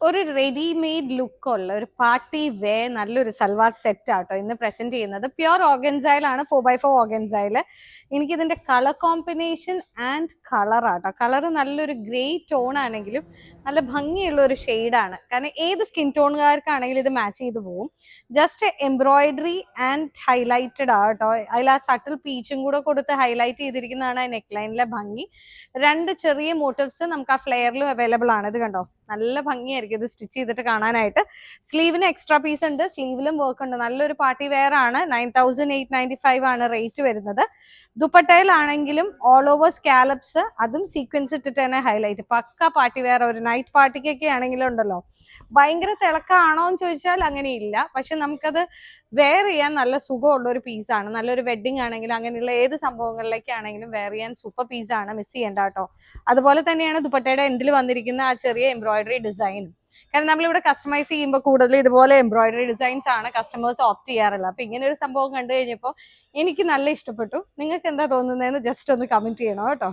ഒരു readymade look ഉള്ള ഒരു പാർട്ടി വേ നല്ലൊരു സൽവാർ സെറ്റ് ആട്ടോ ഇന്ന് പ്രസന്റ് ചെയ്യുന്നത്. പ്യുർ ഓർഗൻസൈലാണ്, 4x4 ഓർഗൻസൈല്. എനിക്ക് ഇതിന്റെ കളർ കോമ്പിനേഷൻ ആൻഡ് കളർ ആട്ടോ. കളർ നല്ലൊരു ഗ്രേ ടോൺ ആണെങ്കിലും നല്ല ഭംഗിയുള്ള ഒരു ഷെയ്ഡാണ്. കാരണം ഏത് സ്കിൻ ടോണുകാർക്കാണെങ്കിലും ഇത് മാച്ച് ചെയ്ത് പോകും. ജസ്റ്റ് എംബ്രോയിഡറി ആൻഡ് ഹൈലൈറ്റഡ് ആട്ടോ. അതിൽ ആ സട്ടിൽ പീച്ചും കൂടെ കൊടുത്ത് ഹൈലൈറ്റ് ചെയ്തിരിക്കുന്നതാണ് നെക്ക് ലൈനിലെ ഭംഗി. രണ്ട് ചെറിയ മോട്ടീവ്സ് നമുക്ക് ആ ഫ്ലെയറിലും അവൈലബിൾ ആണ്. ഇത് കണ്ടോ, നല്ല ഭംഗിയായിരിക്കും ഇത് സ്റ്റിച്ച് ചെയ്തിട്ട് കാണാനായിട്ട്. സ്ലീവിന് എക്സ്ട്രാ പീസ് ഉണ്ട്, സ്ലീവിലും വർക്ക് ഉണ്ട്. നല്ലൊരു പാർട്ടി വെയർ ആണ്. 9895 ആണ് റേറ്റ് വരുന്നത്. ദുപ്പട്ടയിലാണെങ്കിലും ഓൾ ഓവർ സ്കാലപ്സ്, അതും സീക്വൻസ് ഇട്ടിട്ട് തന്നെ ഹൈലൈറ്റ്. പക്ക പാർട്ടി വെയർ. ഒരു നൈറ്റ് പാർട്ടിക്കൊക്കെ ആണെങ്കിലും ഉണ്ടല്ലോ, ഭയങ്കര തിളക്കമാണോ എന്ന് ചോദിച്ചാൽ അങ്ങനെയില്ല, പക്ഷെ നമുക്കത് വെയർ ചെയ്യാൻ നല്ല സുഖമുള്ള ഒരു പീസാണ്. നല്ലൊരു വെഡിങ് ആണെങ്കിലും അങ്ങനെയുള്ള ഏത് സംഭവങ്ങളിലേക്കാണെങ്കിലും വെയർ ചെയ്യാൻ സൂപ്പർ പീസാണ്, മിസ് ചെയ്യേണ്ട കേട്ടോ. അതുപോലെ തന്നെയാണ് ദുപ്പട്ടയുടെ എൻഡിൽ വന്നിരിക്കുന്ന ആ ചെറിയ എംബ്രോയിഡറി ഡിസൈൻ. കാരണം നമ്മളിവിടെ കസ്റ്റമൈസ് ചെയ്യുമ്പോൾ കൂടുതൽ ഇതുപോലെ എംബ്രോയിഡറി ഡിസൈൻസ് ആണ് കസ്റ്റമേഴ്സ് ഓപ്റ്റ് ചെയ്യാറുള്ളത്. അപ്പൊ ഇങ്ങനെ ഒരു സംഭവം കണ്ടു കഴിഞ്ഞപ്പോൾ എനിക്ക് നല്ല ഇഷ്ടപ്പെട്ടു. നിങ്ങൾക്ക് എന്താ തോന്നുന്നതെന്ന് ജസ്റ്റ് ഒന്ന് കമന്റ് ചെയ്യണം കേട്ടോ.